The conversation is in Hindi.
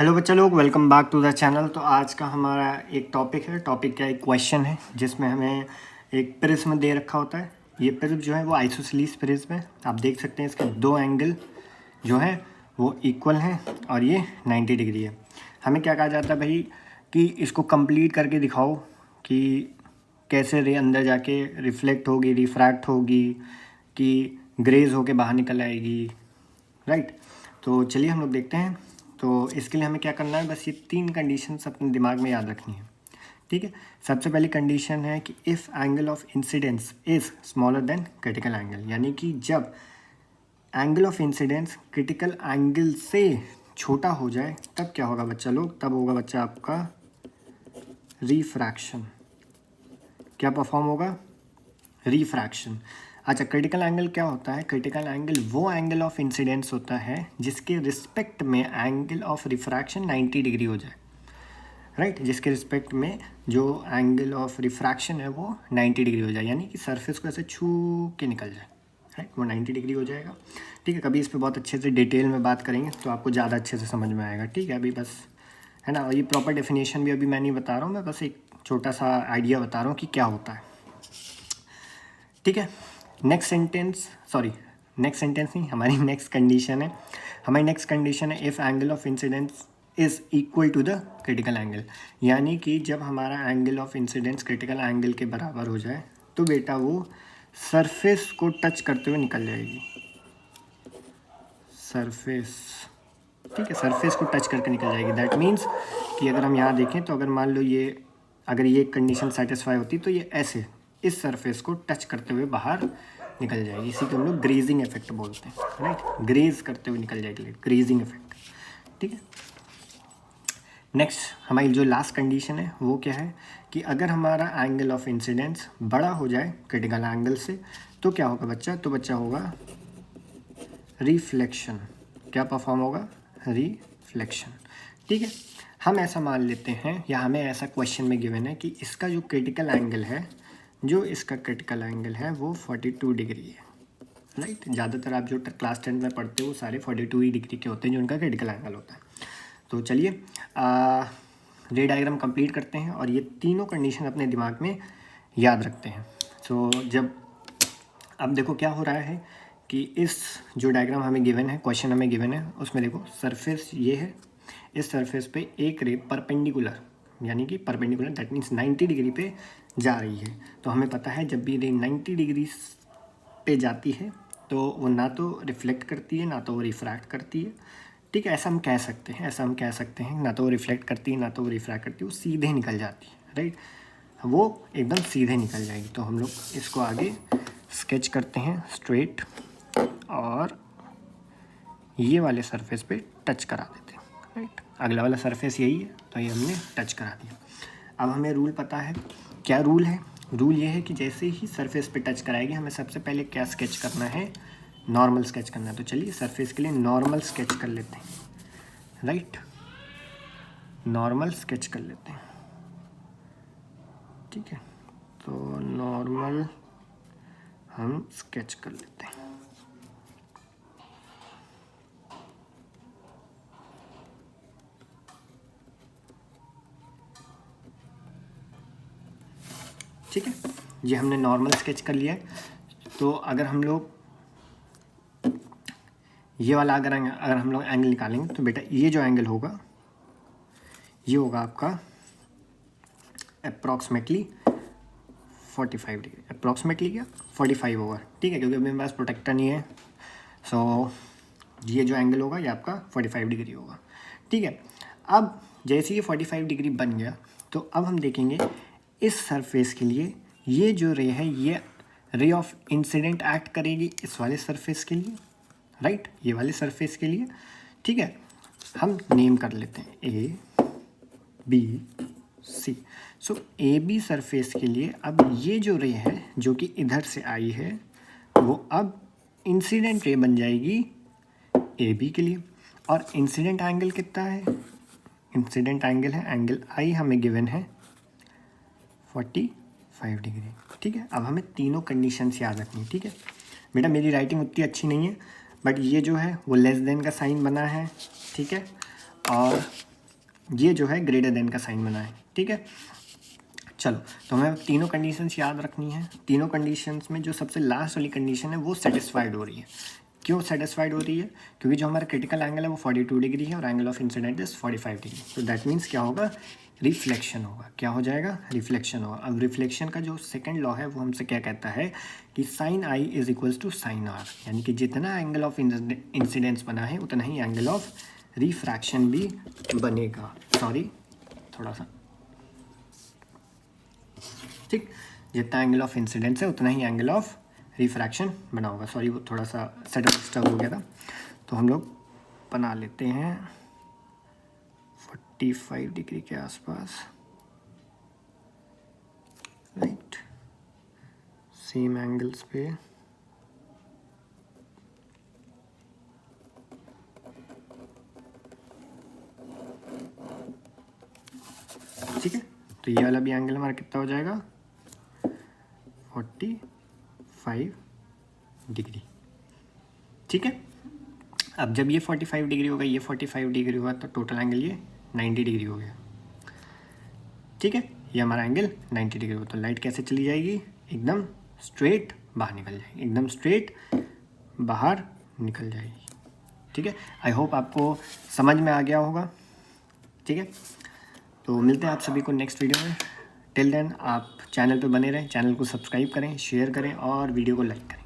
हेलो बच्चा लोग, welcome back to the channel. तो आज का हमारा एक टॉपिक है। टॉपिक क्या, एक क्वेश्चन है जिसमें हमें एक प्रिज्म दे रखा होता है। ये प्रिज्म जो है वो आइसोसेलेस प्रिज्म है। आप देख सकते हैं इसके दो एंगल जो है वो इक्वल हैं और ये 90 डिग्री है। हमें क्या कहा जाता है भाई कि इसको कंप्लीट करके दिखाओ कि कैसे रे अंदर जाके रिफ्लेक्ट होगी, रिफ्रैक्ट होगी, कि ग्रेज होके बाहर निकल आएगी, राइट। तो चलिए हम लोग देखते हैं। तो इसके लिए हमें क्या करना है, बस ये 3 कंडीशंस अपने दिमाग में याद रखनी है, ठीक है। सबसे पहली कंडीशन है कि if angle of incidence is smaller than critical angle, यानी कि जब angle of incidence critical angle से छोटा हो जाए तब क्या होगा बच्चा लोग, तब होगा बच्चा आपका रिफ्रैक्शन। क्या परफॉर्म होगा, रिफ्रैक्शन। अच्छा, क्रिटिकल एंगल क्या होता है? क्रिटिकल एंगल वो एंगल ऑफ इंसिडेंस होता है जिसके रिस्पेक्ट में एंगल ऑफ रिफ्रैक्शन 90 डिग्री हो जाए, राइट। जिसके रिस्पेक्ट में जो एंगल ऑफ रिफ्रैक्शन है वो 90 डिग्री हो जाए, यानी कि सरफेस को ऐसे छू के निकल जाए, राइट। वो 90 डिग्री हो जाएगा, ठीक है। कभी इस पर बहुत अच्छे से डिटेल में बात करेंगे तो आपको ज़्यादा अच्छे से समझ में आएगा, ठीक है। अभी बस है ना, और ये प्रॉपर डेफिनेशन भी अभी मैं नहीं बता रहा हूँ, मैं बस एक छोटा सा आइडिया बता रहा हूँ कि क्या होता है, ठीक है। नेक्स्ट सेंटेंस नहीं, हमारी नेक्स्ट कंडीशन है। हमारी नेक्स्ट कंडीशन है if angle of incidence is equal to the critical angle, यानी कि जब हमारा angle of incidence critical angle के बराबर हो जाए तो बेटा वो सरफेस को टच करते हुए निकल जाएगी। सरफेस, ठीक है, सरफेस को टच करके निकल जाएगी। दैट मीन्स कि अगर हम यहाँ देखें तो अगर मान लो अगर ये कंडीशन सेटिस्फाई होती तो ये ऐसे इस सरफेस को टच करते हुए बाहर निकल जाएगी। इसी को हम लोग ग्रेजिंग इफेक्ट बोलते हैं, राइट। ग्रेज करते हुए निकल जाएगी, ग्रेजिंग इफेक्ट, ठीक है। नेक्स्ट हमारी जो लास्ट कंडीशन है वो क्या है कि अगर हमारा एंगल ऑफ इंसिडेंस बड़ा हो जाए क्रिटिकल एंगल से तो क्या होगा बच्चा, तो बच्चा होगा रिफ्लेक्शन। क्या परफॉर्म होगा, रिफ्लेक्शन, ठीक है। हम ऐसा मान लेते हैं या हमें ऐसा क्वेश्चन में गिवन है कि इसका जो क्रिटिकल एंगल है, वो 42 डिग्री है, राइट। ज़्यादातर आप जो क्लास 10 में पढ़ते हो वो सारे 42 ही डिग्री के होते हैं जो उनका क्रिटिकल एंगल होता है। तो चलिए रे डायग्राम कंप्लीट करते हैं और ये तीनों कंडीशन अपने दिमाग में याद रखते हैं। तो जब अब देखो क्या हो रहा है कि इस जो डायग्राम हमें गिवन है, क्वेश्चन हमें गिवन है, उसमें देखो सरफेस ये है, इस सरफेस पे एक रे परपेंडिकुलर, यानी कि परपेंडिकुलर दैट मीन्स 90 डिग्री पे जा रही है। तो हमें पता है जब भी रे 90 डिग्री पे जाती है तो वो ना तो रिफ्लेक्ट करती है ना तो वो रिफ्रैक्ट करती है, ठीक है। ऐसा हम कह सकते हैं, ना तो वो रिफ्लेक्ट करती है ना तो वो रिफ्रैक्ट करती है, वो सीधे निकल जाती है, राइट। वो एकदम सीधे निकल जाएगी। तो हम लोग इसको आगे स्केच करते हैं स्ट्रेट और ये वाले सरफेस पे टच करा देते हैं, राइट। अगला वाला सरफेस यही है तो ये हमने टच करा दिया। अब हमें रूल पता है, क्या रूल है? रूल ये है कि जैसे ही सरफेस पे टच कराएगी हमें सबसे पहले क्या स्केच करना है, नॉर्मल स्केच करना है। तो चलिए सरफेस के लिए नॉर्मल स्केच कर लेते हैं, राइट। नॉर्मल स्केच कर लेते हैं, ठीक है। तो नॉर्मल हम स्केच कर लेते हैं, ठीक है। ये हमने नॉर्मल स्केच कर लिया है। तो अगर हम लोग ये वाला अगर हम लोग एंगल निकालेंगे तो बेटा ये जो एंगल होगा ये होगा आपका अप्रॉक्सीमेटली 45 डिग्री। अप्रॉक्सीमेटली क्या 45 होगा, ठीक है, क्योंकि अभी मेरे पास प्रोटेक्टर नहीं है। सो ये जो एंगल होगा ये आपका 45 डिग्री होगा, ठीक है। अब जैसे ये 45 डिग्री बन गया तो अब हम देखेंगे इस सरफेस के लिए ये जो रे है ये रे ऑफ इंसिडेंट एक्ट करेगी इस वाले सरफेस के लिए, राइट, ये वाले सरफेस के लिए, ठीक है। हम नेम कर लेते हैं A B C. So A B surface के लिए अब ये जो रे है जो कि इधर से आई है वो अब इंसिडेंट रे बन जाएगी ए बी के लिए। और इंसिडेंट एंगल कितना है, इंसिडेंट एंगल है, एंगल आई हमें गिवन है 45 डिग्री, ठीक है। अब हमें तीनों कंडीशंस याद रखनी, ठीक है। बेटा मेरी राइटिंग उतनी अच्छी नहीं है बट ये जो है वो लेस देन का साइन बना है, ठीक है। और ये जो है ग्रेटर देन का साइन बना है, ठीक है। चलो, तो हमें तीनों कंडीशंस याद रखनी है। तीनों कंडीशंस में जो सबसे लास्ट वाली कंडीशन है वो सेटिस्फाइड हो रही है। क्यों सेटिस्फाइड हो रही है? क्योंकि जो हमारा क्रिटिकल एंगल है वो 42 डिग्री है और angle of incident is 45 degree. तो दैट मीन्स क्या होगा? रिफ्लेक्शन होगा। क्या हो जाएगा? रिफ्लेक्शन होगा। अब रिफ्लेक्शन का जो सेकंड लॉ है वो हमसे क्या कहता है कि sine I is equals to sine R, यानी कि जितना एंगल ऑफ इंसिडेंस बना है उतना ही एंगल ऑफ रिफ्रैक्शन भी बनेगा। सॉरी, थोड़ा सा, ठीक, जितना एंगल ऑफ इंसिडेंस है उतना ही एंगल ऑफ रिफ्रैक्शन बना होगा। सॉरी, वो थोड़ा सा सेटअप डिस्टर्ब हो गया था। तो हम लोग बना लेते हैं 45 डिग्री के आसपास, राइट, सेम एंगल्स पे। ठीक है, तो ये वाला भी एंगल हमारा कितना हो जाएगा? 45 डिग्री, ठीक है। अब जब ये 45 डिग्री होगा, ये 45 डिग्री होगा, तो टोटल एंगल ये 90 डिग्री हो गया, ठीक है। ये हमारा एंगल 90 डिग्री हो, तो लाइट कैसे चली जाएगी? एकदम स्ट्रेट बाहर निकल जाएगी, एकदम स्ट्रेट बाहर निकल जाएगी, ठीक है। आई होप आपको समझ में आ गया होगा, ठीक है। तो मिलते हैं आप सभी को नेक्स्ट वीडियो में। टिल देन आप चैनल पे बने रहें, चैनल को सब्सक्राइब करें, शेयर करें और वीडियो को लाइक करें।